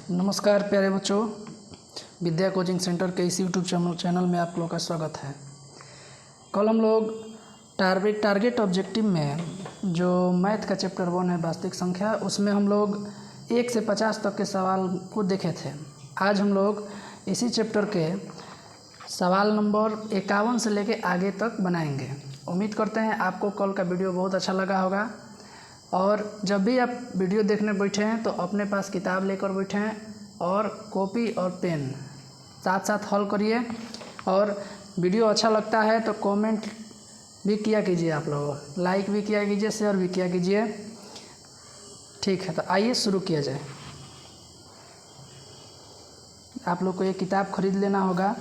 नमस्कार प्यारे बच्चों, विद्या कोचिंग सेंटर के इस यूट्यूब चैनल में आप लोगों का स्वागत है। कल हम लोग टारगेट ऑब्जेक्टिव में जो मैथ का चैप्टर 1 है वास्तविक संख्या, उसमें हम लोग 1 से 50 तक के सवाल को देखे थे। आज हम लोग इसी चैप्टर के सवाल नंबर 51 से लेके आगे तक बनाएंगे। उम्मीद करते हैं आपको कल का वीडियो बहुत अच्छा लगा होगा। और जब भी आप वीडियो देखने बैठे हैं तो अपने पास किताब लेकर बैठें और कॉपी और पेन साथ साथ हल करिए। और वीडियो अच्छा लगता है तो कमेंट भी किया कीजिए, आप लोग लाइक भी किया कीजिए, शेयर भी किया कीजिए। ठीक है, तो आइए शुरू किया जाए। आप लोग को ये किताब खरीद लेना होगा।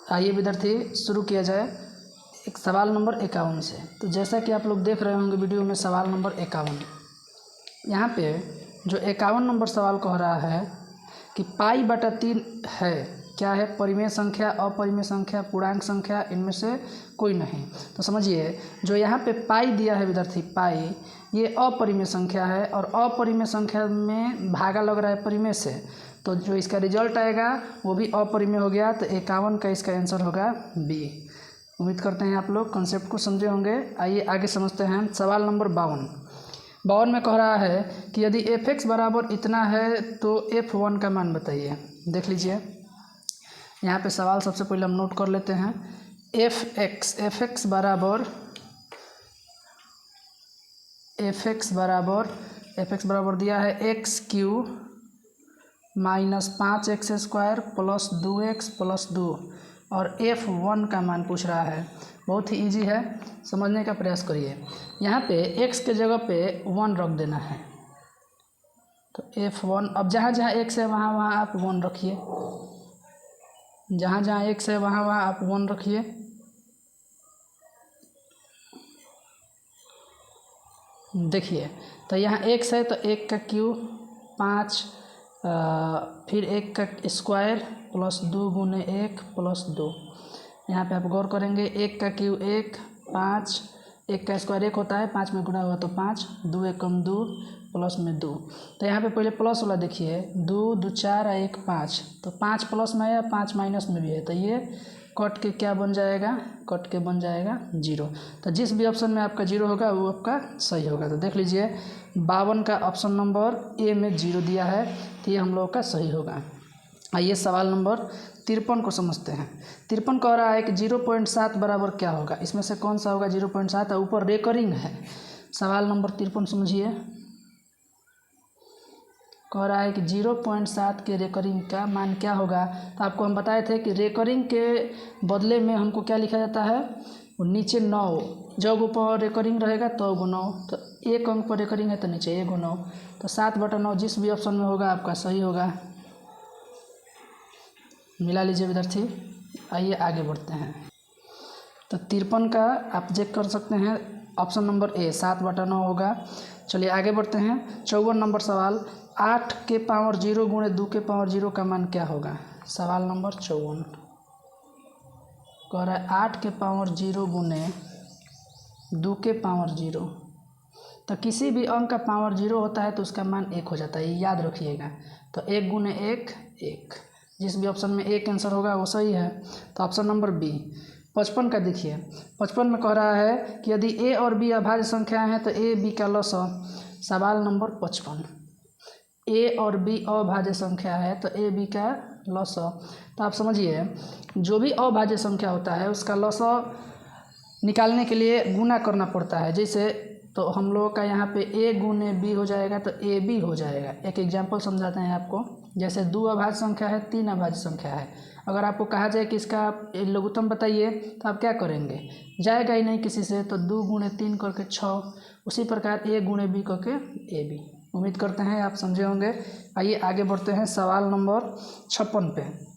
आइए विद्यार्थी, शुरू किया जाए एक सवाल नंबर 51 से। तो जैसा कि आप लोग देख रहे होंगे वीडियो में, सवाल नंबर 51। यहाँ पे जो 51 नंबर सवाल कह रहा है कि π/3 है, क्या है? परिमेय संख्या, अपरिमेय संख्या, पूर्णांक संख्या, इनमें से कोई नहीं। तो समझिए, जो यहाँ पे पाई दिया है विद्यार्थी, पाई ये अपरिमेय संख्या है और अपरिमेय संख्या में भागा लग रहा है परिमेय से, तो जो इसका रिजल्ट आएगा वो भी अपरिमेय हो गया। तो 51 का इसका आंसर होगा बी। उम्मीद करते हैं आप लोग कॉन्सेप्ट को समझे होंगे। आइए आगे समझते हैं। सवाल नंबर 52 में कह रहा है कि यदि f(x) बराबर इतना है तो f(1) का मान बताइए। देख लीजिए, यहाँ पे सवाल सबसे पहले हम नोट कर लेते हैं। f(x) बराबर दिया है x³ -5x² + 2x + 2 और f(1) का मान पूछ रहा है। बहुत ही इजी है, समझने का प्रयास करिए। यहाँ पे x के जगह पे 1 रख देना है, तो f(1). अब जहाँ जहाँ x है वहाँ वहाँ आप 1 रखिए, जहाँ जहाँ x है वहाँ वहाँ आप 1 रखिए। देखिए, तो यहाँ x है तो 1 का क्यूब 5, फिर 1 का स्क्वायर प्लस 2 गुने 1 + 2। यहाँ पे आप गौर करेंगे, 1 का क्यूब 1, 5, 1 का स्क्वायर 1 होता है, 5 में गुणा हुआ तो 5, 2 एकम 2 प्लस में 2। तो यहाँ पे पहले प्लस वाला देखिए, 2 2 4 और 1 5, तो 5 प्लस में है, 5 माइनस में भी है, तो ये कट के क्या बन जाएगा? कट के बन जाएगा 0। तो जिस भी ऑप्शन में आपका 0 होगा वो आपका सही होगा। तो देख लीजिए, 52 का ऑप्शन नंबर ए में 0 दिया है, तो ये हम लोग का सही होगा। आइए सवाल नंबर 53 को समझते हैं। 53 कह रहा है कि 0.7 बराबर क्या होगा? इसमें से कौन सा होगा 0.7? ऊपर रेकरिंग है। सवाल नंबर 53 समझिए, कह रहा है कि 0.7 के रेकरिंग का मान क्या होगा? तो आपको हम बताए थे कि रेकरिंग के बदले में हमको क्या लिखा जाता है? वो नीचे 9, जब ऊपर रेकरिंग रहेगा तो 9, तो 1 अंक पर रेकरिंग है तो नीचे 1 9, तो 7/9 जिस भी ऑप्शन में होगा आपका सही होगा। मिला लीजिए विद्यार्थी। आइए आगे बढ़ते हैं। तो 53 का आप चेक कर सकते हैं, ऑप्शन नंबर ए 7/9 होगा। चलिए आगे बढ़ते हैं। 54 नंबर सवाल, 8 के पावर 0 गुणे 2 के पावर 0 का मान क्या होगा? सवाल नंबर 54 कह रहा है 8 के पावर 0 गुणे 2 के पावर 0। तो किसी भी अंक का पावर 0 होता है तो उसका मान 1 हो जाता है, ये याद रखिएगा। तो 1 गुणे 1 1, जिस भी ऑप्शन में 1 आंसर होगा वो सही है। तो ऑप्शन नंबर बी। 55 का देखिए, 55 में कह रहा है कि यदि a और b अभाज्य संख्याएं हैं तो a b का लसाअ। सवाल नंबर 55, a और b अभाज्य संख्या है तो a b का लसाअ। तो आप समझिए, जो भी अभाज्य संख्या होता है उसका लसाअ निकालने के लिए गुना करना पड़ता है। जैसे तो हम लोग का यहाँ पे a गुने b हो जाएगा तो a b हो जाएगा। एक एग्जाम्पल समझाते हैं आपको। जैसे 2 अभाज्य संख्या है, 3 अभाज्य संख्या है। अगर आपको कहा जाए कि इसका लघुत्तम बताइए तो आप क्या करेंगे? जाएगा ही नहीं किसी से, तो 2 गुणे 3 करके 6, उसी प्रकार a गुणे b करके a b। उम्मीद करते हैं आप समझे होंगे। आइए आगे बढ़ते हैं। सवाल नंबर 56 पे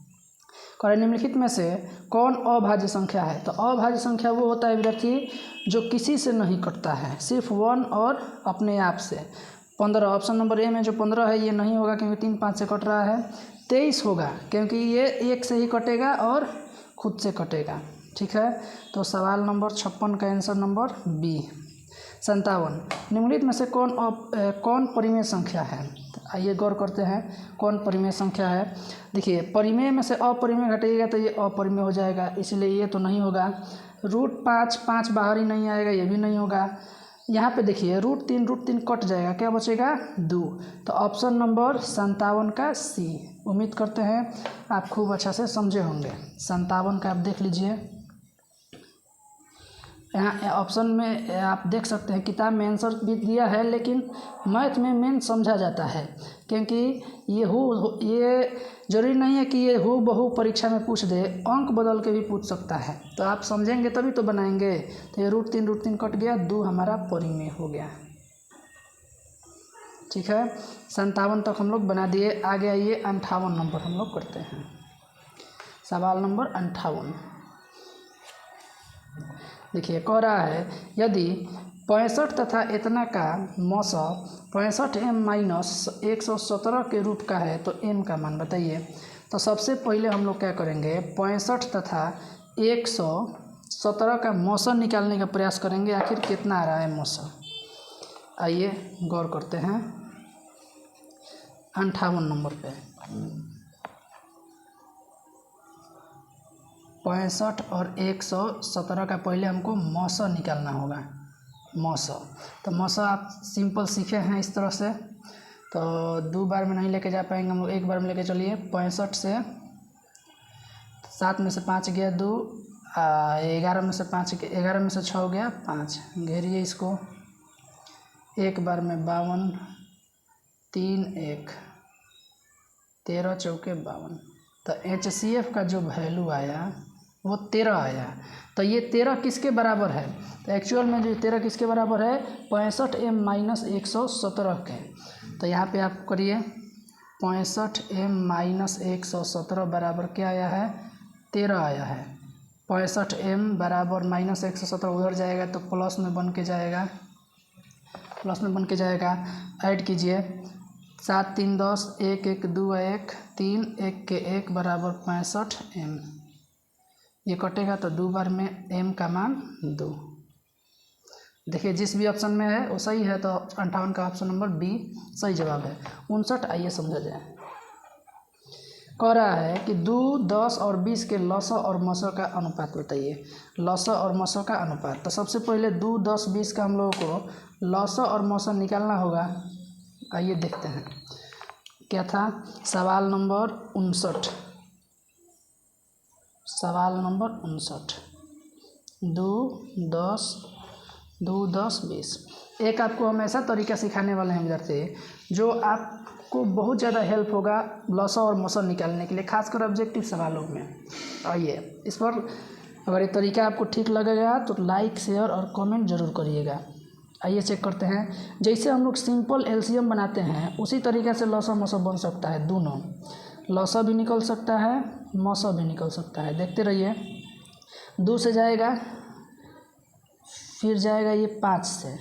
करें, निम्नलिखित में से कौन अभाज्य संख्या है? तो अभाज्य संख्या वो होता है विद्यार्थी जो किसी से नहीं कटता है, सिर्फ 1 और अपने आप से। 15, ऑप्शन नंबर ए में जो 15 है ये नहीं होगा क्योंकि 3 5 से कट रहा है। 23 होगा क्योंकि ये 1 से ही कटेगा और खुद से कटेगा। ठीक है, तो सवाल नंबर 56 का आंसर नंबर बी। 57, निम्नलिखित में से कौन परिमेय संख्या है? आइए गौर करते हैं कौन परिमेय संख्या है। देखिए, परिमेय में से अपरिमेय घटेगा तो ये अपरिमेय हो जाएगा, इसलिए ये तो नहीं होगा। √5, 5 बाहर ही नहीं आएगा, ये भी नहीं होगा। यहाँ पे देखिए √3 कट जाएगा, क्या बचेगा 2। तो ऑप्शन नंबर 57 का सी। उम्मीद करते हैं आप खूब अच्छा से समझे होंगे। 57 का आप देख लीजिए, यहाँ ऑप्शन में आप देख सकते हैं किताब में आंसर भी दिया है, लेकिन मैथ में मेन समझा जाता है, क्योंकि ये जरूरी नहीं है कि ये हूबहू परीक्षा में पूछ दे, अंक बदल के भी पूछ सकता है। तो आप समझेंगे तभी तो बनाएंगे। तो ये √3 कट गया, 2 हमारा परिमेय हो गया। ठीक है, 57 तक हम लोग बना दिए। आगे आइए 58 नंबर हम लोग करते हैं। सवाल नंबर 58 देखिए, कह रहा है यदि 65 तथा इतना का मौसा 65m-117 के रूप का है तो m का मान बताइए। तो सबसे पहले हम लोग क्या करेंगे, 65 तथा 117 का मौसा निकालने का प्रयास करेंगे, आखिर कितना आ रहा है मौसा। आइए गौर करते हैं 58 नंबर पे। 65 और 117 का पहले हमको मौसा निकालना होगा। मौसा, तो मौसा आप सिंपल सीखे हैं इस तरह से, तो 2 बार में नहीं लेके जा पाएंगे हम लोग, 1 बार में लेके चलिए। 65 से 7 में से 5 गया 2, 11 में से 5 11 में से 6 हो गया 5, घेरिए इसको। 1 बार में 52, 3 1 13 चौके 52। तो HCF का जो वैल्यू आया वो 13 आया। तो ये 13 किसके बराबर है? तो एक्चुअल में जो 13 किसके बराबर है, 65m-117 के। तो यहाँ पे आप करिए 65m-117 बराबर क्या आया है, 13 आया है। 65m बराबर -117 उधर जाएगा तो प्लस में बन के जाएगा, ऐड कीजिए। 7 3 10, 1 1 2 1 3 1 के 1 बराबर 65m। ये कटेगा तो 2 बार में m का मान 2। देखिए जिस भी ऑप्शन में है वो सही है, तो 58 का ऑप्शन नंबर बी सही जवाब है। 59, आइए समझा जाए। कह रहा है कि 2, 10 और 20 के लसा और मसा का अनुपात बताइए। लसा और मसा का अनुपात, तो सबसे पहले 2, 10, 20 का हम लोगों को लसा और मसा निकालना होगा। आइए देखते हैं क्या था। सवाल नंबर 59। 2, 10, 20। एक आपको हम ऐसा तरीका सिखाने वाले हैं विद्यार्थी जो आपको बहुत ज़्यादा हेल्प होगा लसा और मसा निकालने के लिए, खासकर ऑब्जेक्टिव सवालों में। आइए इस पर अगर ये तरीका आपको ठीक लगेगा तो लाइक, शेयर और कमेंट जरूर करिएगा। आइए चेक करते हैं। जैसे हम लोग सिंपल LCM बनाते हैं उसी तरीके से लसा मसा बन सकता है। दोनों लसा भी निकल सकता है, मसा भी निकल सकता है। देखते रहिए। 2 से जाएगा, फिर जाएगा ये 5 से।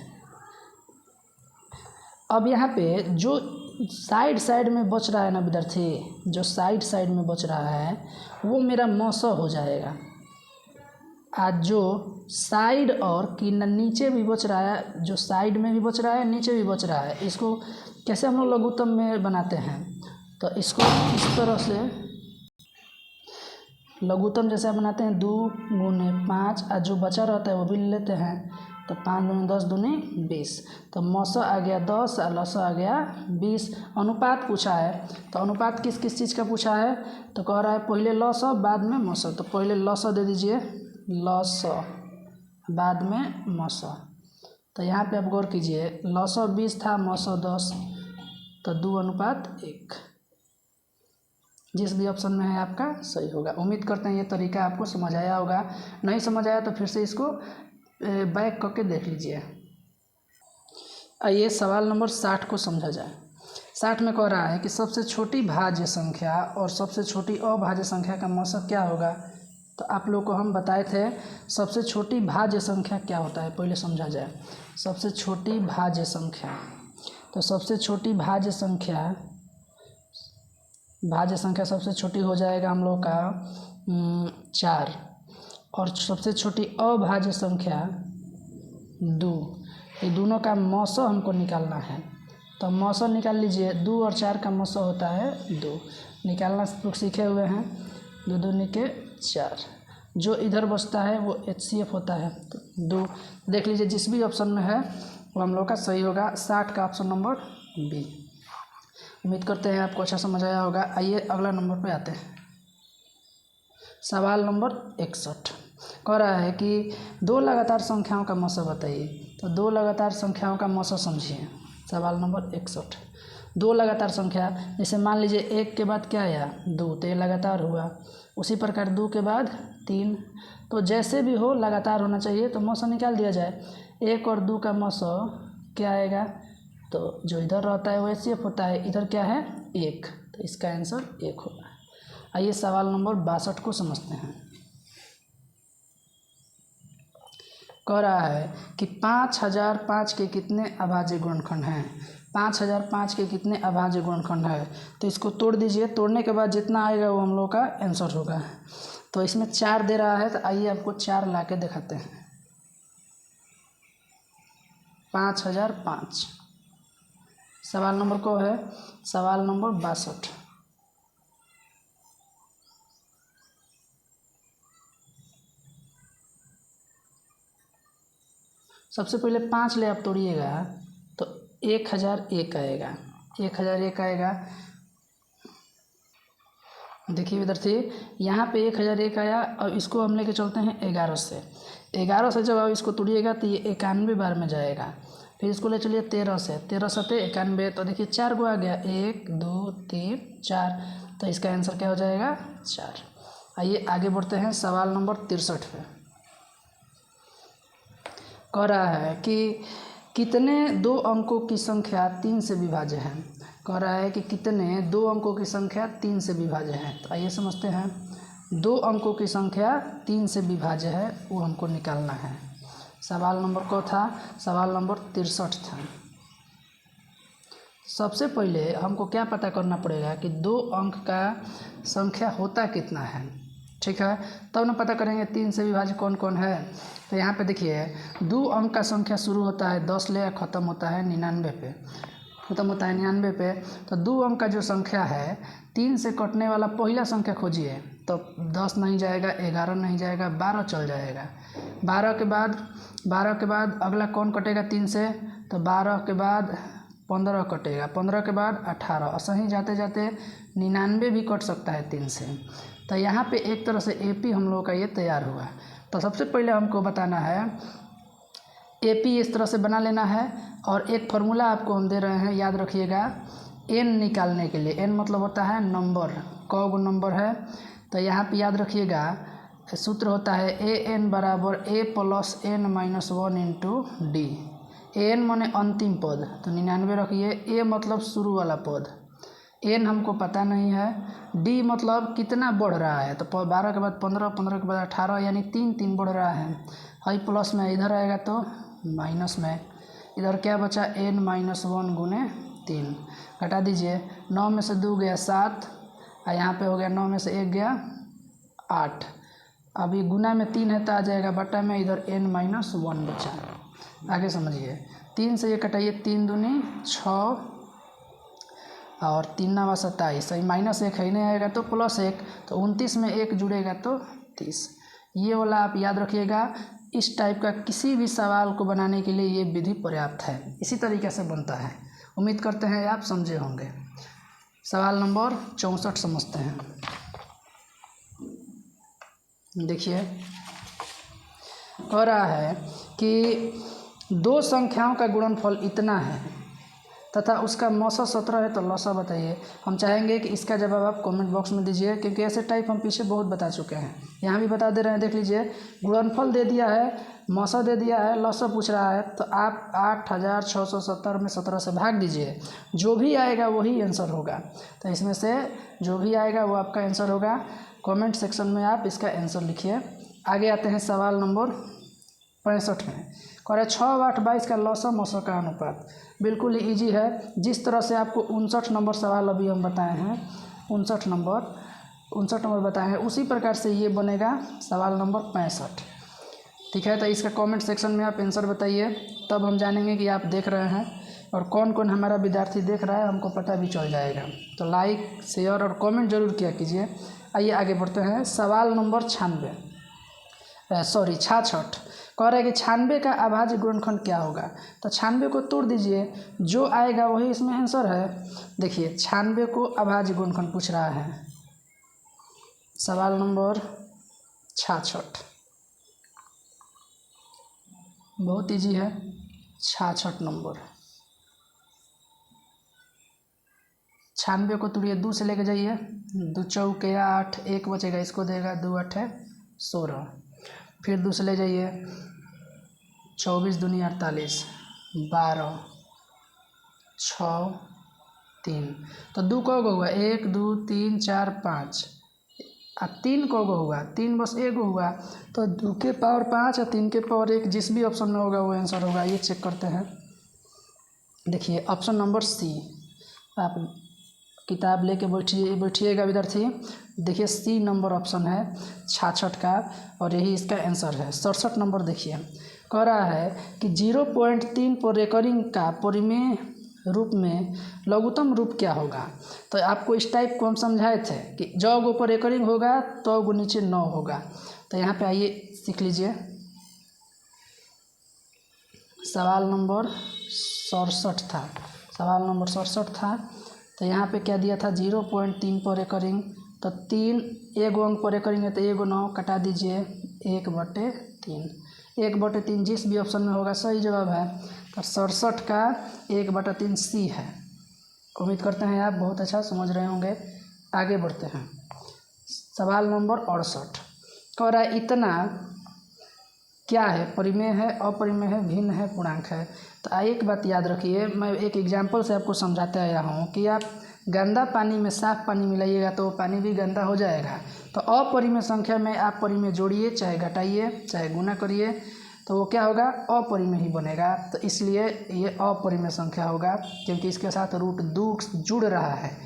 अब यहाँ पे जो साइड में बच रहा है ना विद्यार्थी, जो साइड में बच रहा है वो मेरा मसा हो जाएगा। आज जो साइड और कि नीचे भी बच रहा है, जो साइड में भी बच रहा है नीचे भी बच रहा है, इसको कैसे हम लोग लघुत्तम में बनाते हैं, तो इसको इस तरह से लघुत्तम जैसे बनाते हैं 2 गुने 5, और जो बचा रहता है वो भी लेते हैं। तो 5 दूनी 10 दूनी 20। तो मसा आ गया 10 और लसा आ गया 20। अनुपात पूछा है, तो अनुपात किस किस चीज़ का पूछा है, तो कह रहा है पहले लसा बाद में मसा। तो पहले लसा दे दीजिए, लसा बाद में मसा। तो यहाँ पे आप गौर कीजिए, लसा 20 था, मसा 10, तो 2:1। जिस भी ऑप्शन में है आपका सही होगा। उम्मीद करते हैं ये तरीका आपको समझ आया होगा। नहीं समझ आया तो फिर से इसको बैक करके देख लीजिए। आइए सवाल नंबर 60 को समझा जाए। 60 में कह रहा है कि सबसे छोटी भाज्य संख्या और सबसे छोटी अभाज्य संख्या का मौसा क्या होगा। तो आप लोग को हम बताए थे सबसे छोटी भाज्य संख्या क्या होता है, पहले समझा जाए। सबसे छोटी भाज्य संख्या, तो सबसे छोटी भाज्य संख्या सबसे छोटी हो जाएगा हम लोग का 4, और सबसे छोटी अभाज्य संख्या 2। ये दोनों का मौसा हमको निकालना है। तो मौसा निकाल लीजिए। 2 और 4 का मौसा होता है 2, निकालना सीखे हुए हैं। 2 दूनी के 4, जो इधर बचता है वो HCF होता है। तो 2 देख लीजिए, जिस भी ऑप्शन में है वो हम लोग का सही होगा। 60 का ऑप्शन नंबर बी। उम्मीद करते हैं आपको अच्छा समझ आया होगा। आइए अगला नंबर पे आते हैं। सवाल नंबर 61 कह रहा है कि 2 लगातार संख्याओं का मौसा बताइए। तो 2 लगातार संख्याओं का मौसा समझिए। सवाल नंबर 61, 2 लगातार संख्या, जैसे मान लीजिए 1 के बाद क्या आया 2, तो ये लगातार हुआ। उसी प्रकार 2 के बाद 3, तो जैसे भी हो लगातार होना चाहिए। तो मौसा निकाल दिया जाए। 1 और 2 का मौसा क्या आएगा, तो जो इधर रहता है वो HCF होता है। इधर क्या है 1, तो इसका आंसर 1 होगा। आइए सवाल नंबर 62 को समझते हैं। कह रहा है कि 5005 के कितने अभाज्य गुणनखंड हैं। 5005 के कितने अभाज्य गुणनखंड है। तो इसको तोड़ दीजिए। तोड़ने के बाद जितना आएगा वो हम लोग का आंसर होगा। तो इसमें 4 दे रहा है, तो आइए आपको 4 ला के दिखाते हैं। 5005 सवाल नंबर को है सवाल नंबर 62। सबसे पहले 5 ले आप तोड़िएगा तो 1001 आएगा। 1001 आएगा। देखिए विद्यार्थी, यहाँ पे 1001 आया। और इसको हम लेके चलते हैं 11 से। 11 से जब आप इसको तोड़िएगा तो ये 91 बार में जाएगा। फिर इसको ले चलिए 13 से। 13 सते 91, तो देखिए 4 गो आ गया। 1 2 3 4, तो इसका आंसर क्या हो जाएगा 4। आइए आगे बढ़ते हैं सवाल नंबर 63 पे। कह रहा है कि कितने 2 अंकों की संख्या 3 से विभाज्य है। कह रहा है कि कितने 2 अंकों की संख्या 3 से विभाज्य है। तो आइए समझते हैं। 2 अंकों की संख्या 3 से विभाज्य है, वो हमको निकालना है। सवाल नंबर को था सवाल नंबर 63 था। सबसे पहले हमको क्या पता करना पड़ेगा कि 2 अंक का संख्या होता कितना है। ठीक है, तब ना पता करेंगे 3 से विभाज्य कौन कौन है। तो यहाँ पे देखिए 2 अंक का संख्या शुरू होता है 10 ले, ख़त्म होता है 99 पे। पे। तो 2 अंक का जो संख्या है 3 से कटने वाला पहला संख्या खोजिए। तो 10 नहीं जाएगा, 11 नहीं जाएगा, 12 चल जाएगा। 12 के बाद अगला कौन कटेगा 3 से, तो 12 के बाद 15 कटेगा। 15 के बाद 18, और सही जाते जाते 99 भी कट सकता है 3 से। तो यहाँ पे एक तरह से AP हम लोग का ये तैयार हुआ। तो सबसे पहले हमको बताना है AP इस तरह से बना लेना है। और एक फार्मूला आपको हम दे रहे हैं, याद रखिएगा। n निकालने के लिए, n मतलब होता है नंबर, कौ गो नंबर है। तो यहाँ पे याद रखिएगा सूत्र होता है AN बराबर A + n - 1 × D। AN माने अंतिम पद, तो 99 रखिए। A मतलब शुरू वाला पद, n हमको पता नहीं है। D मतलब कितना बढ़ रहा है, तो 12 के बाद 15, 15 के बाद 18, यानी 3 बढ़ रहा है। हाई प्लस में इधर आएगा तो माइनस में। इधर क्या बचा n - 1 × 3, घटा दीजिए। 9 में से 2 गया 7, और यहाँ पे हो गया 9 में से 1 गया 8। अभी गुना में 3 है तो आ जाएगा बटा में, इधर n - 1 बचा। आगे समझिए, 3 से ये कटाइए, 3 दूनी 6 और 3 9 27। सही -1 है, नहीं आएगा तो +1, तो 29 में 1 जुड़ेगा तो 30। ये वाला आप याद रखिएगा। इस टाइप का किसी भी सवाल को बनाने के लिए ये विधि पर्याप्त है। इसी तरीके से बनता है। उम्मीद करते हैं आप समझे होंगे। सवाल नंबर 64 समझते हैं। देखिए कह रहा है कि 2 संख्याओं का गुणनफल इतना है तथा उसका मौसा 17 है, तो लौसा बताइए। हम चाहेंगे कि इसका जवाब आप कमेंट बॉक्स में दीजिए, क्योंकि ऐसे टाइप हम पीछे बहुत बता चुके हैं। यहाँ भी बता दे रहे हैं, देख लीजिए। गुणनफल दे दिया है, मौसा दे दिया है, लौसा पूछ रहा है। तो आप 8670 में 17 से भाग दीजिए। जो भी आएगा वही आंसर होगा। तो इसमें से जो भी आएगा वो आपका आंसर होगा। कमेंट सेक्शन में आप इसका आंसर लिखिए। आगे आते हैं सवाल नंबर 65 में। कह रहे 6, 8, 22 का लसम औसत का अनुपात। बिल्कुल ही ईजी है। जिस तरह से आपको 59 नंबर सवाल अभी हम बताए हैं, 59 नंबर बताए हैं, उसी प्रकार से ये बनेगा सवाल नंबर 65। ठीक है, तो इसका कमेंट सेक्शन में आप आंसर बताइए, तब हम जानेंगे कि आप देख रहे हैं और कौन कौन हमारा विद्यार्थी देख रहा है, हमको पता भी चल जाएगा। तो लाइक, शेयर और कमेंट जरूर किया कीजिए। आइए आगे बढ़ते हैं। सवाल नंबर 66 कह रहा है कि 96 का अभाज्य गुणनखंड क्या होगा। तो 96 को तोड़ दीजिए, जो आएगा वही इसमें आंसर है। देखिए 96 को अभाज्य गुणनखंड पूछ रहा है। सवाल नंबर 66 बहुत ईजी है। 66 नंबर, 96 को तोड़िए, 2 से लेके जाइए, 2 चौके 8, 1 बचेगा, इसको देगा 2 8 16। फिर 2 से ले जाइए, 24 दूनी 48, 12, 6, 3। तो 2 कौगो हुआ, 1 2 3 4 5, और 3 कौगो हुआ, 3 बस एगो हुआ। तो 2 के पावर 5 और 3 के पावर 1, जिस भी ऑप्शन में होगा वो आंसर होगा। ये चेक करते हैं। देखिए ऑप्शन नंबर सी, आप किताब लेके बैठिएगा विद्यार्थी। देखिए सी नंबर ऑप्शन है 66 का, और यही इसका आंसर है। 67 नंबर देखिए, कह रहा है कि 0.3 पर रेकरिंग का परिमेय रूप में लघुत्तम रूप क्या होगा। तो आपको इस टाइप को हम समझाए थे कि जब ऊपर रेकरिंग होगा तो वो नीचे 9 होगा। तो यहाँ पे आइए सीख लीजिए। सवाल नंबर 67 था, सवाल नंबर 67 था। तो यहाँ पे क्या दिया था, 0.3 पर रेकरिंग। तो 3 एगो अंक पर रेकरिंग है, तो एगो 9 कटा दीजिए, 1/3। 1/3 जिस भी ऑप्शन में होगा सही जवाब है। तो 67 का 1/3 सी है। उम्मीद करते हैं आप बहुत अच्छा समझ रहे होंगे। आगे बढ़ते हैं। सवाल नंबर 68 कह रहा है इतना क्या है, परिमेय है, अपरिमेय है, भिन्न है, पूर्णांक है। तो एक बात याद रखिए, मैं एक एग्जाम्पल से आपको समझाते आया हूँ कि आप गंदा पानी में साफ पानी मिलाइएगा तो पानी भी गंदा हो जाएगा। तो अपरिमेय संख्या में आप परिमेय जोड़िए, चाहे घटाइए, चाहे गुना करिए, तो वो क्या होगा, अपरिमेय ही बनेगा। तो इसलिए ये अपरिमेय संख्या होगा, क्योंकि इसके साथ √2 जुड़ रहा है।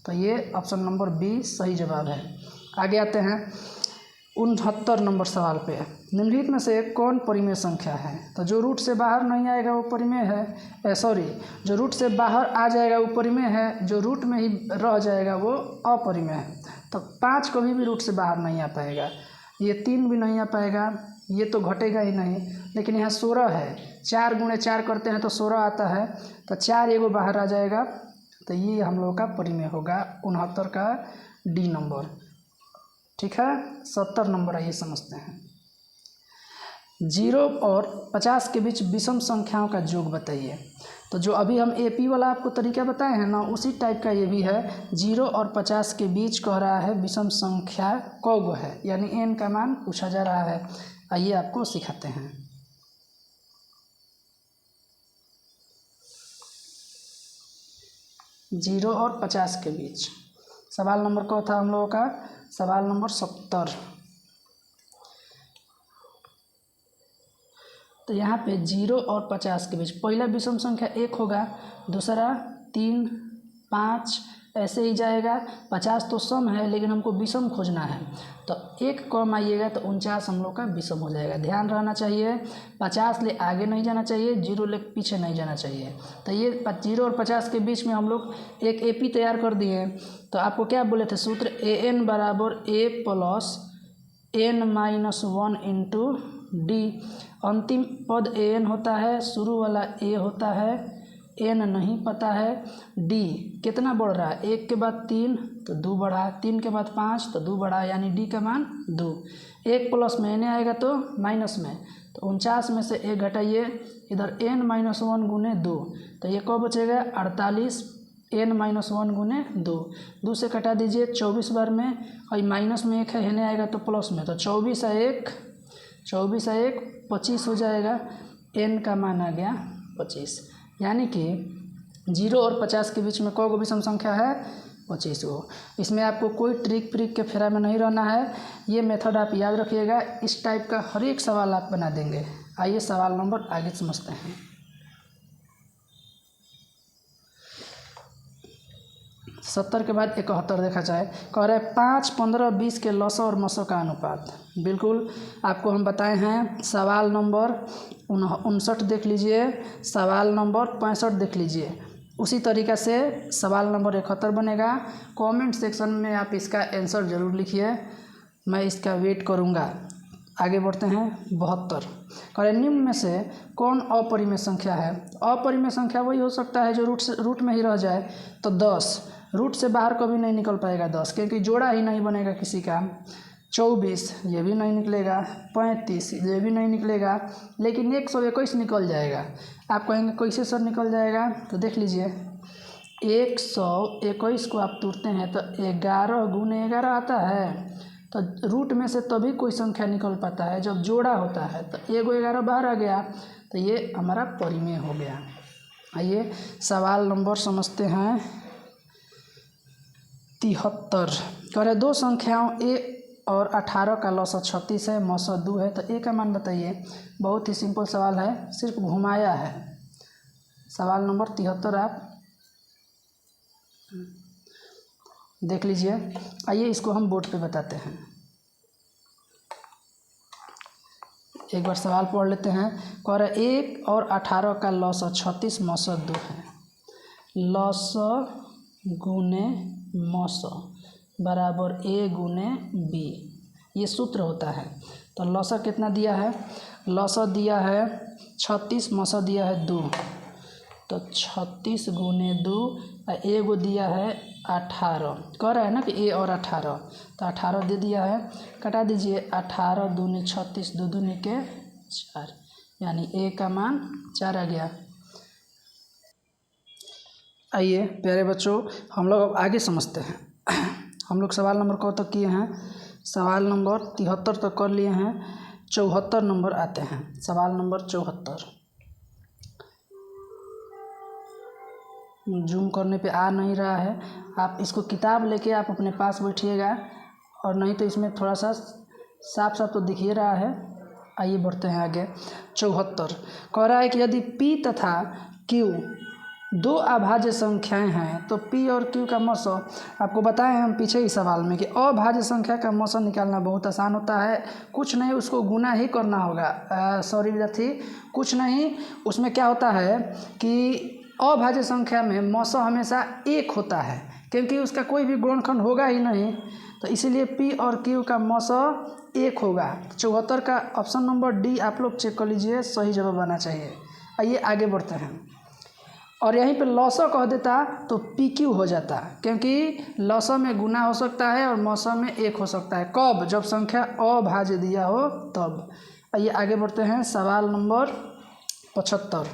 तो ये ऑप्शन नंबर बी सही जवाब है। आगे आते हैं 69 नंबर सवाल पे। निम्नलिखित में से कौन परिमेय संख्या है। तो जो रूट से बाहर नहीं आएगा वो परिमेय है, जो रूट से बाहर आ जाएगा वो परिमेय है, जो रूट में ही रह जाएगा वो अपरिमेय है। तो 5 कभी भी रूट से बाहर नहीं आ पाएगा, ये 3 भी नहीं आ पाएगा, ये तो घटेगा ही नहीं। लेकिन यहाँ 16 है, 4 × 4 करते हैं तो 16 आता है, तो 4 एगो बाहर आ जाएगा। तो ये हम लोग का परिमेय होगा 69 का डी नंबर। ठीक है, 70 नंबर आइए समझते हैं। 0 और 50 के बीच विषम संख्याओं का योग बताइए। तो जो अभी हम एपी वाला आपको तरीका बताए हैं ना, उसी टाइप का ये भी है। 0 और 50 के बीच कह रहा है विषम संख्या कौगो है, यानी n का मान पूछा जा रहा है। आइए आपको सिखाते हैं। जीरो और 50 के बीच सवाल नंबर कौन था हम लोगों का, सवाल नंबर 70। तो यहाँ पे 0 और 50 के बीच पहला विषम संख्या 1 होगा, दूसरा 3, 5 ऐसे ही जाएगा। 50 तो सम है, लेकिन हमको विषम खोजना है। तो 1 कम आइएगा तो 49 हम लोग का विषम हो जाएगा। ध्यान रहना चाहिए, 50 ले आगे नहीं जाना चाहिए, 0 ले पीछे नहीं जाना चाहिए। तो ये 0 और 50 के बीच में हम लोग एक एपी तैयार कर दिए। तो आपको क्या बोले थे सूत्र, an बराबर a plus n-1 into D. अंतिम पद an होता है, शुरू वाला a होता है, n नहीं पता है, d कितना बढ़ रहा है, 1 के बाद 3 तो 2 बढ़ा, 3 के बाद 5 तो 2 बढ़ा, यानी d का मान 2। 1 प्लस में n आएगा तो माइनस में, तो 49 में से 1 घटाइए, इधर n-1 गुने 2, तो ये कब बचेगा 48, n-1 गुने 2, 2 से कटा दीजिए 24 बार में, और माइनस में 1 है, हेने आएगा तो प्लस में, तो 24 और 1 25 हो जाएगा। n का मान आ गया 25, यानी कि 0 और 50 के बीच में कौन गो विषम संख्या है, 25 गो। इसमें आपको कोई ट्रिक के फेरा में नहीं रहना है। ये मेथड आप याद रखिएगा, इस टाइप का हर एक सवाल आप बना देंगे। आइए सवाल नंबर आगे समझते हैं। 70 के बाद 71 देखा जाए। कह रहे हैं 5, 15, 20 के लसो और मसो का अनुपात। बिल्कुल आपको हम बताए हैं। सवाल नंबर 59 देख लीजिए, सवाल नंबर 65 देख लीजिए। उसी तरीक़ा से सवाल नंबर 71 बनेगा। कमेंट सेक्शन में आप इसका आंसर ज़रूर लिखिए, मैं इसका वेट करूँगा। आगे बढ़ते हैं। 72 कह रहे निम्न में से कौन अपरिमेय संख्या है। अपरिमेय संख्या वही हो सकता है जो रूट में ही रह जाए। तो 10 रूट से बाहर कभी नहीं निकल पाएगा 10, क्योंकि जोड़ा ही नहीं बनेगा किसी का। 24 ये भी नहीं निकलेगा, 35 ये भी नहीं निकलेगा, लेकिन 121 निकल जाएगा। आप कहेंगे कैसे सर निकल जाएगा, तो देख लीजिए 121 को आप तोड़ते हैं तो 11 गुने 11 आता है। तो रूट में से तभी कोई संख्या निकल पाता है जब जोड़ा होता है। तो 11 बाहर आ गया, तो ये हमारा परिमेय हो गया। आइए सवाल नंबर समझते हैं। 73 कह रहे दो संख्याओं a और 18 का लौसा 36 है, मौसा 2 है, तो a का मान बताइए। बहुत ही सिंपल सवाल है, सिर्फ घुमाया है। सवाल नंबर 73 आप देख लीजिए। आइए इसको हम बोर्ड पे बताते हैं। एक बार सवाल पढ़ लेते हैं। कह रहे 1 और 18 का लौसा 36 मौसा 2 है। लौसा गुने मौसा बराबर a गुने b, ये सूत्र होता है। तो लौसा कितना दिया है, लौसा दिया है 36, मौसा दिया है 2, तो 36 गुने 2 और a को दिया है 18। कह रहा है ना कि a और 18, तो 18 दे दिया है, कटा दीजिए। 18 दूनी 36, 2 दूनी के 4, यानी a का मान 4 आ गया। आइए प्यारे बच्चों, हम लोग अब आगे समझते हैं। हम लोग सवाल नंबर कौन तक किए हैं, सवाल नंबर 73 तक कर लिए हैं। 74 नंबर आते हैं। सवाल नंबर 74 जूम करने पे आ नहीं रहा है, आप इसको किताब लेके आप अपने पास बैठिएगा, और नहीं तो इसमें थोड़ा सा साफ साफ तो दिख ही रहा है। आइए बढ़ते हैं आगे। 74 कह रहा है कि यदि p तथा q दो अभाज्य संख्याएं हैं तो p और q का मौसा, आपको बताएं हम पीछे ही सवाल में कि अभाज्य संख्या का मौसा निकालना बहुत आसान होता है। कुछ नहीं, उसको गुना ही करना होगा। सॉरी विद्यार्थी, कुछ नहीं, उसमें क्या होता है कि अभाज्य संख्या में मौसा हमेशा 1 होता है, क्योंकि उसका कोई भी गुणनखंड होगा ही नहीं, तो इसीलिए p और q का मौसा 1 होगा। 74 का ऑप्शन नंबर डी आप लोग चेक कर लीजिए, सही जवाब आना चाहिए। आइए आगे बढ़ते हैं। और यहीं पे लौसा कह देता तो PQ हो जाता, क्योंकि लौसा में गुना हो सकता है और मौसा में 1 हो सकता है। कब, जब संख्या अभाज्य दिया हो तब। आइए आगे बढ़ते हैं। सवाल नंबर 75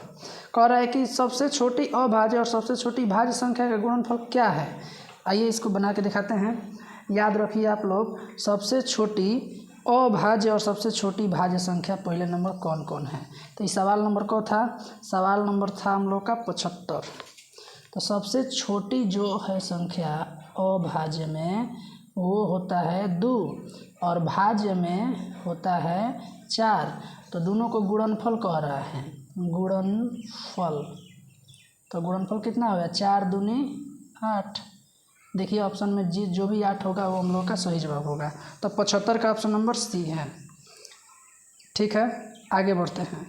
कह रहा है कि सबसे छोटी अभाज्य और सबसे छोटी भाज्य संख्या का गुणनफल क्या है। आइए इसको बना के दिखाते हैं। याद रखिए आप लोग, सबसे छोटी अभाज्य और सबसे छोटी भाज्य संख्या पहले नंबर कौन कौन है। तो इस सवाल नंबर को था, सवाल नंबर था हम लोग का 75। तो सबसे छोटी जो है संख्या अभाज्य में वो होता है 2 और भाज्य में होता है 4। तो दोनों को गुणनफल कह रहा है, गुणनफल। तो गुणनफल कितना होगा, 4 दूनी 8। देखिए ऑप्शन में जो भी 8 होगा वो हम लोग का सही जवाब होगा। तो 75 का ऑप्शन नंबर सी है। ठीक है, आगे बढ़ते हैं।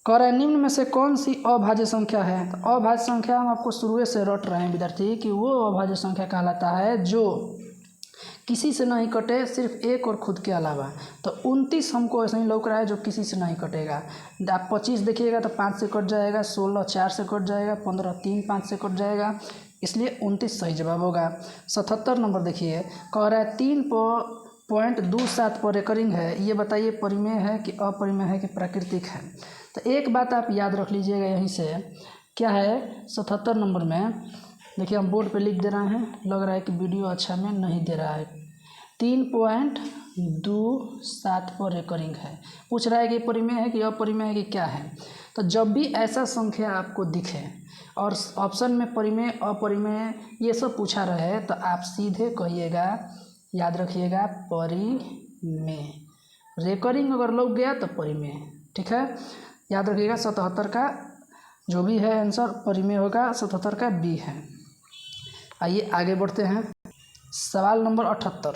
कह रहा है निम्न में से कौन सी अभाज्य संख्या है। तो अभाज्य संख्या हम आपको शुरू से रट रहे हैं विद्यार्थी कि वो अभाज्य संख्या कहलाता है जो किसी से नहीं कटे, सिर्फ एक और खुद के अलावा। तो 29 हमको ऐसा ही लौक रहा है जो किसी से नहीं कटेगा। आप 25 देखिएगा तो 5 से कट जाएगा, 16 4 से कट जाएगा, 15 3 5 से कट जाएगा, इसलिए 29 सही जवाब होगा। 77 नंबर देखिए, कह रहा है 3.27 पर रेकरिंग है, ये बताइए परिमेय है कि अपरिमेय है कि प्राकृतिक है। तो एक बात आप याद रख लीजिएगा यहीं से, क्या है 77 नंबर में, देखिए हम बोर्ड पे लिख दे रहे हैं, लग रहा है कि वीडियो अच्छा में नहीं दे रहा है। 3.27 पर रेकरिंग है, पूछ रहा है कि परिमेय है कि अपरिमेय है कि क्या है। तो जब भी ऐसा संख्या आपको दिखे और ऑप्शन में परिमेय अपरिमेय ये सब पूछा रहे, तो आप सीधे कहिएगा, याद रखिएगा परिमेय। रेकरिंग अगर लग गया तो परिमेय, ठीक है, याद रखिएगा 77 का जो भी है आंसर परिमेय होगा, 77 का बी है। आइए आगे बढ़ते हैं। सवाल नंबर 78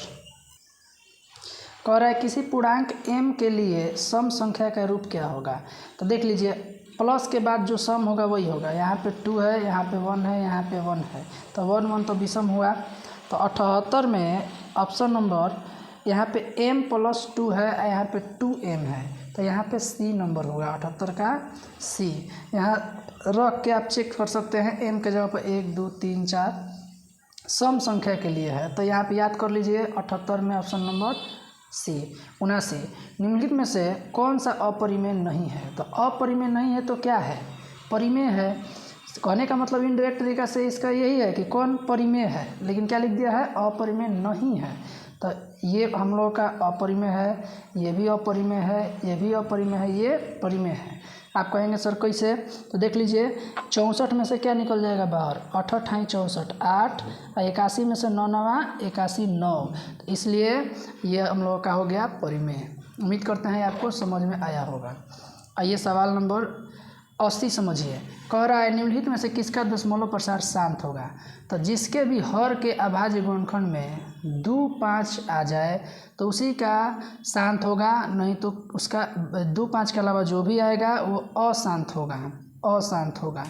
कह रहा है किसी पूर्णांक m के लिए सम संख्या का रूप क्या होगा। तो देख लीजिए प्लस के बाद जो सम होगा वही होगा। यहाँ पे 2 है, यहाँ पे 1 है, यहाँ पे 1 है, तो 1 1 तो विषम हुआ। तो 78 में ऑप्शन नंबर यहाँ पे m + 2 है, यहाँ पे 2m है, तो यहाँ पे सी नंबर होगा 78 का सी। यहाँ रख के आप चेक कर सकते हैं, m के जगह पर 1 2 3 4 सम संख्या के लिए है। तो यहाँ पे याद कर लीजिए 78 में ऑप्शन नंबर सी। 79 निम्नलिखित में से कौन सा अपरिमेय नहीं है। तो अपरिमेय नहीं है तो क्या है, परिमेय है। कहने का मतलब इनडायरेक्ट तरीका से इसका यही है कि कौन परिमेय है, लेकिन क्या लिख दिया है, अपरिमेय नहीं है। तो ये हम लोगों का अपरिमेय है, ये भी अपरिमेय है, ये भी अपरिमेय है, ये परिमेय है। आप कहेंगे सर कैसे, तो देख लीजिए 64 में से क्या निकल जाएगा बाहर, 8 है 64 8, 81 में से 9 9 81 9, तो इसलिए ये हम लोगों का हो गया परिमेय। उम्मीद करते हैं आपको समझ में आया होगा। आइए सवाल नंबर 80 समझिए। कह रहा है निम्नलिखित में से किसका दशमलव प्रसार शांत होगा। तो जिसके भी हर के अभाज्य गुणनखंड में 2 5 आ जाए तो उसी का शांत होगा, नहीं तो उसका 2 5 के अलावा जो भी आएगा वो अशांत होगा, अशांत होगा।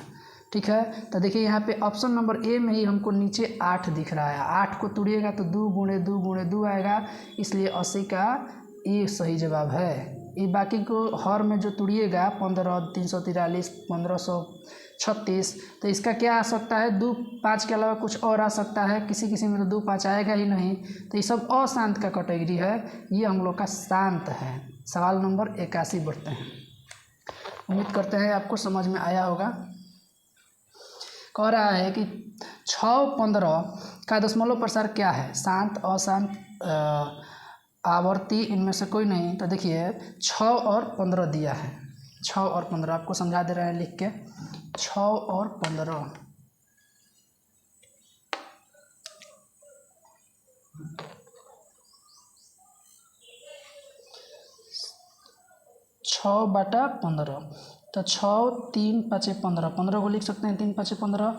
ठीक है, तो देखिए यहाँ पे ऑप्शन नंबर ए में ही हमको नीचे 8 दिख रहा है। 8 को तोड़िएगा तो 2 × 2 × 2 आएगा, इसलिए 80 का ये सही जवाब है। ये बाकी को हर में जो तोड़िएगा 15 343 1536, तो इसका क्या आ सकता है, 2 5 के अलावा कुछ और आ सकता है। किसी में तो 2 5 आएगा ही नहीं, तो ये सब अशांत का कैटेगरी है, ये हम लोग का शांत है। सवाल नंबर 81 बढ़ते हैं। उम्मीद करते हैं आपको समझ में आया होगा। कह रहा है कि 6 15 का दशमलव प्रसार क्या है, शांत अशांत आवर्ती, इनमें से कोई नहीं। तो देखिए 6 और 15 दिया है, 6 और 15 आपको समझा दे रहे हैं लिख के, 6 और 15 6/15, तो 6 3 5 15, 15 को लिख सकते हैं 3 5 15,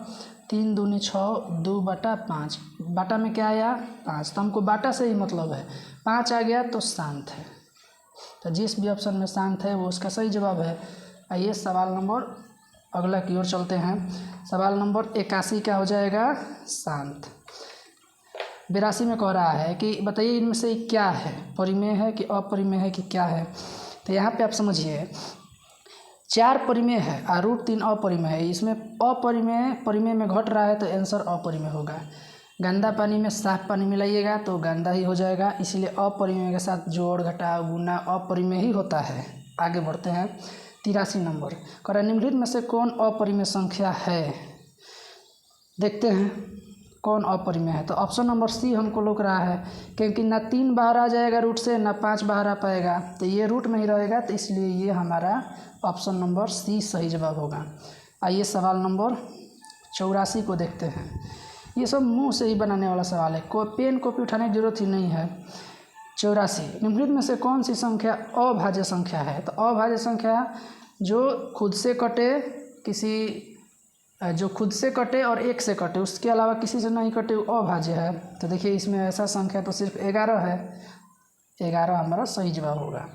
3 दूनी 6, 2/5, बाटा में क्या आया 5, तो हमको बाटा से ही मतलब है, 5 आ गया तो शांत है। तो जिस भी ऑप्शन में शांत है वो उसका सही जवाब है। आइए सवाल नंबर अगला की ओर चलते हैं। सवाल नंबर 81 क्या हो जाएगा, शांत। 82 में कह रहा है कि बताइए इनमें से क्या है, परिमेय है कि अपरिमेय है कि क्या है। तो यहाँ पे आप समझिए 4 परिमेय है और √3 अपरिमेय है। इसमें अपरिमेय परिमेय में घट रहा है तो आंसर अपरिमेय होगा। गंदा पानी में साफ पानी मिलाइएगा तो गंदा ही हो जाएगा, इसलिए अपरिमेय के साथ जोड़ घटाव गुना अपरिमेय ही होता है। आगे बढ़ते हैं। 83 नंबर कह रहा है निम्नलिखित में से कौन अपरिमेय संख्या है। देखते हैं कौन अपरिमेय है। तो ऑप्शन नंबर सी हमको लग रहा है, क्योंकि ना 3 बाहर आ जाएगा रूट से, ना 5 बाहर आ पाएगा, तो ये रूट में ही रहेगा, तो इसलिए ये हमारा ऑप्शन नंबर सी सही जवाब होगा। आइए सवाल नंबर 84 को देखते हैं। ये सब मुंह से ही बनाने वाला सवाल है, कोई पेन कॉपी उठाने की जरूरत ही नहीं है। 84 निम्नलिखित में से कौन सी संख्या अभाज्य संख्या है। तो अभाज्य संख्या जो खुद से कटे और 1 से कटे, उसके अलावा किसी से नहीं कटे, वो अभाज्य है। तो देखिए इसमें ऐसा संख्या तो सिर्फ 11 है, 11 हमारा सही जवाब होगा।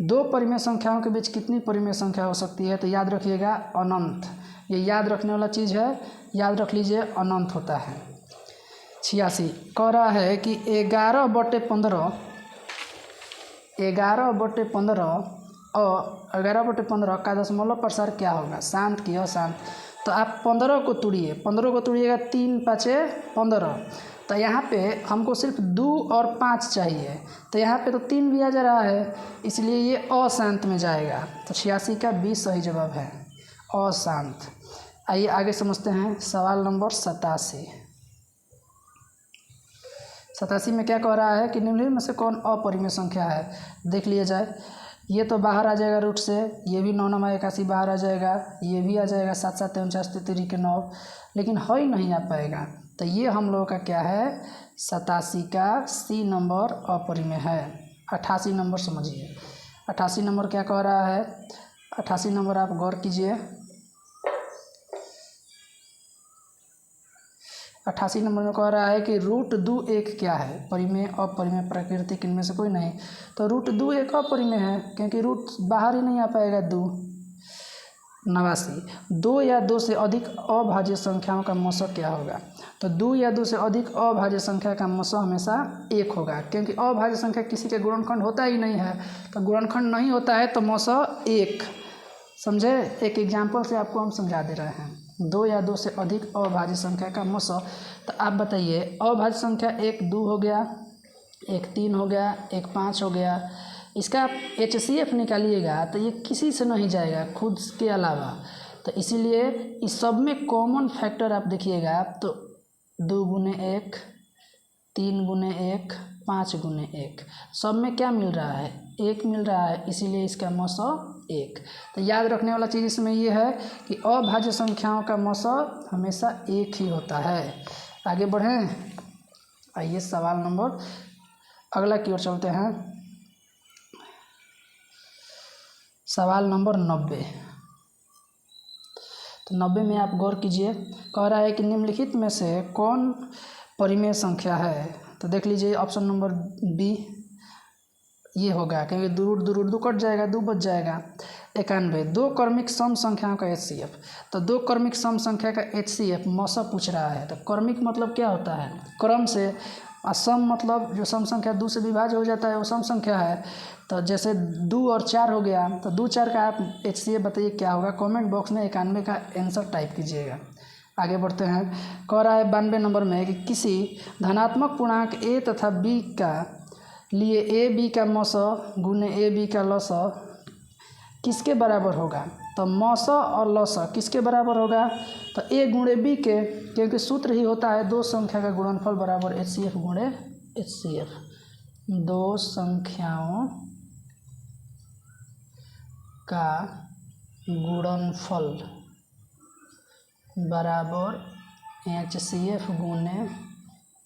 2 परिमेय संख्याओं के बीच कितनी परिमेय संख्या हो सकती है। तो याद रखिएगा अनंत, ये याद रखने वाला चीज़ है, याद रख लीजिए अनंत होता है। 86 कह रहा है कि 11/15 और 11/15 का दशमलव प्रसार क्या होगा, शांत की अशांत। तो आप 15 को तोड़िएगा 3 5 15, तो यहाँ पे हमको सिर्फ 2 और 5 चाहिए, तो यहाँ पे तो 3 भी आ जा रहा है, इसलिए ये अशांत में जाएगा। तो 86 का 20 सही जवाब है, अशांत। आइए आगे समझते हैं। सवाल नंबर 87 में क्या कह रहा है कि निम्नलिखित में से कौन अपरिमेय संख्या है। देख लिया जाए, ये तो बाहर आ जाएगा रूट से, ये भी 9 9 81 बाहर आ जाएगा, ये भी आ जाएगा 7 7 49 33 के 9, लेकिन है ही नहीं आ पाएगा। तो ये हम लोगों का क्या है, 87 का सी नंबर अपरिमेय है। 88 नंबर समझिए। 88 नंबर क्या कह रहा है, 88 नंबर आप गौर कीजिए। 88 नंबर में कह रहा है कि रूट 2 1 क्या है, परिमेय अपरिमेय प्राकृतिक इनमें से कोई नहीं। तो रूट 2 1 अपरिमेय है क्योंकि रूट बाहर ही नहीं आ पाएगा। 89 2 या 2 से अधिक अभाज्य संख्याओं का मौसक क्या होगा। तो 2 या 2 से अधिक अभाज्य संख्या का मौसक हमेशा 1 होगा क्योंकि अभाज्य संख्या किसी के गुणनखंड होता ही नहीं है। तो गुणनखंड नहीं होता है तो मौसक 1, समझे। एक एग्जाम्पल से आपको हम समझा दे रहे हैं। 2 या 2 से अधिक अभाज्य संख्या का मौसक। तो आप बताइए, अभाज्य संख्या 1 2 हो गया, 1 3 हो गया, 1 5 हो गया। इसका आप HCF निकालिएगा तो ये किसी से नहीं जाएगा खुद के अलावा। तो इसीलिए इस सब में कॉमन फैक्टर आप देखिएगा तो 2 गुने 1, 3 गुने 1, 5 गुने 1, सब में क्या मिल रहा है, 1 मिल रहा है। इसीलिए इसका मौसक 1। तो याद रखने वाला चीज़ इसमें ये है कि अभाज्य संख्याओं का मौसक हमेशा 1 ही होता है। आगे बढ़ें, आइए सवाल नंबर अगला की ओर चलते हैं। सवाल नंबर 90। तो 90 में आप गौर कीजिए, कह रहा है कि निम्नलिखित में से कौन परिमेय संख्या है। तो देख लीजिए ऑप्शन नंबर बी ये होगा क्योंकि दो कट जाएगा, 2 बच जाएगा। 91 2 क्रमिक सम संख्याओं का HCF। तो 2 क्रमिक सम संख्या का HCF मौसक पूछ रहा है। तो क्रमिक मतलब क्या होता है, क्रम से। सम मतलब जो सम संख्या 2 से विभाज्य हो जाता है वो सम संख्या है। तो जैसे 2 और 4 हो गया, तो 2 4 का आप HCF बताइए क्या होगा। कमेंट बॉक्स में 91 का आंसर टाइप कीजिएगा। आगे बढ़ते हैं, कह रहा है 92 नंबर में कि किसी धनात्मक पूर्णांक A तथा B का लिए AB का मौसक गुने AB का लसक किसके बराबर होगा। तो मौसक और लसक किसके बराबर होगा, तो A गुणे B के, क्योंकि सूत्र ही होता है 2 संख्या का गुणनफल बराबर HCF गुणे HCF। 2 संख्याओं का गुणनफल बराबर HCF गुणे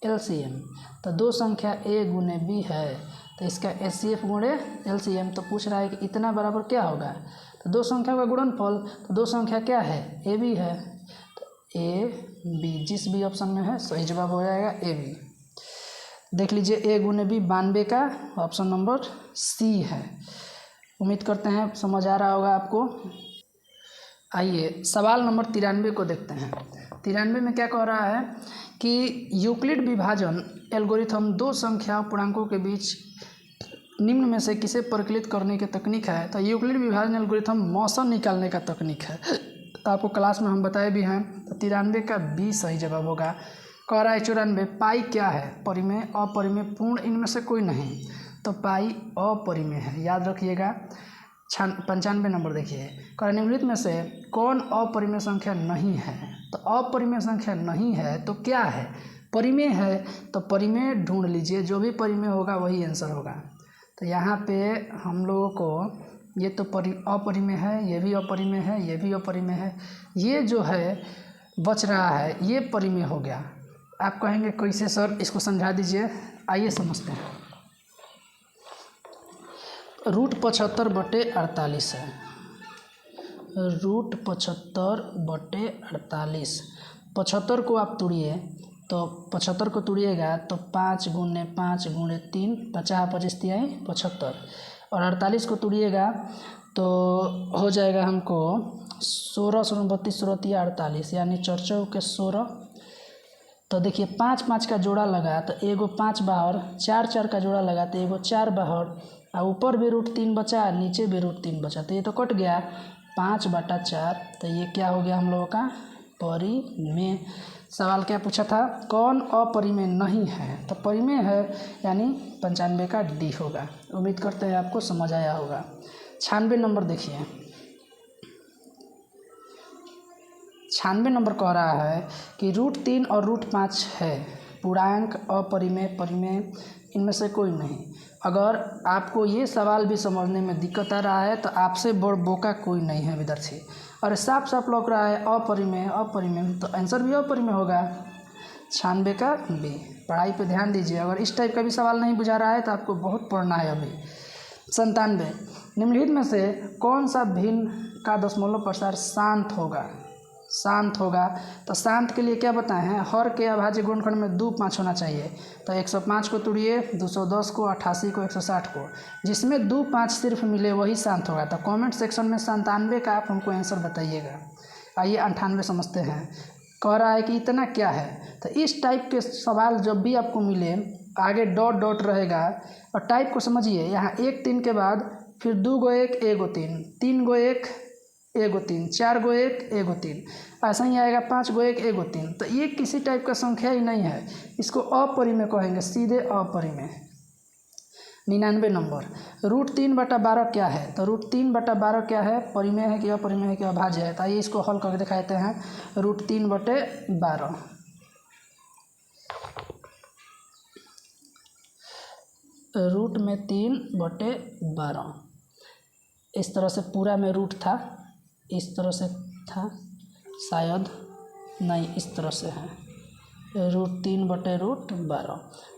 LCM। तो 2 संख्या A गुने B है तो इसका HCF गुणे LCM। तो पूछ रहा है कि इतना बराबर क्या होगा। तो 2 संख्या का गुणनफल, तो 2 संख्या क्या है, AB है। तो AB जिस भी ऑप्शन में है सही जवाब हो जाएगा AB। देख लीजिए A गुने B 92 का ऑप्शन नंबर C है। उम्मीद करते हैं समझ आ रहा होगा आपको। आइए सवाल नंबर 93 को देखते हैं। 93 में क्या कह रहा है कि यूक्लिड विभाजन एल्गोरिथम 2 संख्या पूर्णांकों के बीच निम्न में से किसे परिकलित करने की तकनीक है। तो यूक्लिड विभाजन एल्गोरिथम मौसम निकालने का तकनीक है। तो आपको क्लास में हम बताए भी हैं। तो 93 का B सही जवाब होगा। कह रहा है 94 पाई क्या है, परिमेय अपरिमेय पूर्ण इनमें से कोई नहीं। तो पाई अपरिमेय है, याद रखिएगा। 95 नंबर देखिए, कह निम्नलिखित में से कौन अपरिमेय संख्या नहीं है। तो अपरिमेय संख्या नहीं है तो क्या है, परिमेय है। तो परिमेय ढूंढ लीजिए, जो भी परिमेय होगा वही आंसर होगा। तो यहाँ पे हम लोगों को ये तो अपरिमेय है, ये भी अपरिमेय है, ये भी अपरिमेय है, ये जो है बच रहा है ये परिमेय हो गया। आप कहेंगे कैसे सर, इसको समझा दीजिए। आइए समझते हैं। रूट 75/48 है। रूट 75/48। 75 को आप तोड़िए, तो 75 को तोड़िएगा तो 5 गुने 5 गुणे 3 50 25 तिहाई 75। और 48 को तोड़िएगा तो हो जाएगा हमको 16 16 32 16 तिया 48, यानी 4 चौके 16। तो देखिए 5 5 का जोड़ा लगा तो एगो 5 बाहर, 4 4 का जोड़ा लगा तो एगो 4 बाहर, और ऊपर भी रूट 3 बचा, नीचे भी रूट 3 बचा। तो ये तो कट गया 5/4। तो ये क्या हो गया हम लोगों का, परिमेय। सवाल क्या पूछा था, कौन अपरिमेय नहीं है। तो परिमेय है यानी 95 का D होगा। उम्मीद करते हैं आपको समझ आया होगा। 96 नंबर देखिए। 96 नंबर कह रहा है कि रूट 3 और रूट 5 है, पूर्णांक अपरिमेय परिमेय इनमें से कोई नहीं। अगर आपको ये सवाल भी समझने में दिक्कत आ रहा है तो आपसे बड़ बोका कोई नहीं है विद्यार्थी। और साफ साफ लग रहा है अपरिमेय अपरिमेय, तो आंसर भी अपरिमेय होगा। 96 का B। पढ़ाई पे ध्यान दीजिए। अगर इस टाइप का भी सवाल नहीं बुझा रहा है तो आपको बहुत पढ़ना है अभी। 97 निम्नलिखित में से कौन सा भिन्न का दशमलव प्रसार शांत होगा? शांत होगा तो शांत के लिए क्या बताए हैं, हर के अभाज्य गुणनखंड में 2 5 होना चाहिए। तो 105 को तोड़िए, 210 को, 88 को, 160 को, जिसमें 2 5 सिर्फ मिले वही शांत होगा। तो कमेंट सेक्शन में 97 का आप हमको आंसर बताइएगा। आइए 98 समझते हैं। कह रहा है कि इतना क्या है। तो इस टाइप के सवाल जब भी आपको मिले, आगे डॉट डॉट रहेगा और टाइप को समझिए। यहाँ 1 3 के बाद फिर 2 गो 1 1 गो 3, 3 गो 1 1 गो 3, 4 गो 1 1 गो 3, ऐसा ही आएगा 5 गो 1 1 गो 3। तो ये किसी टाइप का संख्या ही नहीं है, इसको अपरिमेय कहेंगे, सीधे अपरिमेय। 99 नंबर, √3/12 क्या है? तो √3/12 क्या है, परिमेय है कि अपरिमेय है कि अभाज्य है? तो आइए इसको हल करके दिखाते हैं। √3/12, रूट में 3/12, इस तरह से पूरा में रूट था, इस तरह से था, शायद नहीं, इस तरह से है, √3/√12।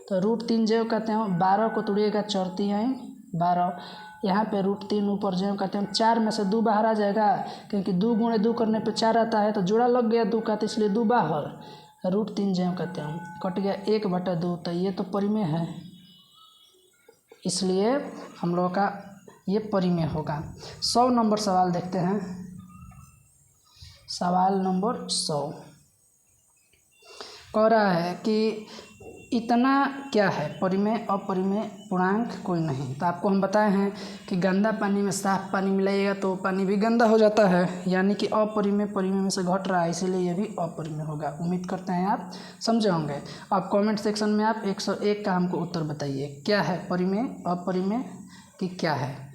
तो √3 जो कहते हैं 12 को तोड़िएगा, 4 3 12, यहाँ पे √3 ऊपर जो कहते हैं 4 में से 2 बाहर आ जाएगा, क्योंकि 2 गुणे 2 करने पे 4 आता है, तो जोड़ा लग गया 2 का, तो इसलिए 2 बाहर, √3 जो कहते हैं कट गया 1/2। तो ये तो परिमेय है, इसलिए हम लोगों का ये परिमेय होगा। 100 नंबर सवाल देखते हैं। सवाल नंबर 100 कह रहा है कि इतना क्या है, परिमेय अपरिमेय पूर्णांक कोई नहीं। तो आपको हम बताए हैं कि गंदा पानी में साफ पानी मिलाइएगा तो पानी भी गंदा हो जाता है, यानी कि अपरिमेय परिमेय में से घट रहा है, इसीलिए ये भी अपरिमेय होगा। उम्मीद करते हैं आप समझे होंगे। अब कमेंट सेक्शन में आप 101 का हमको उत्तर बताइए, क्या है परिमेय, अपरिमेय कि क्या है।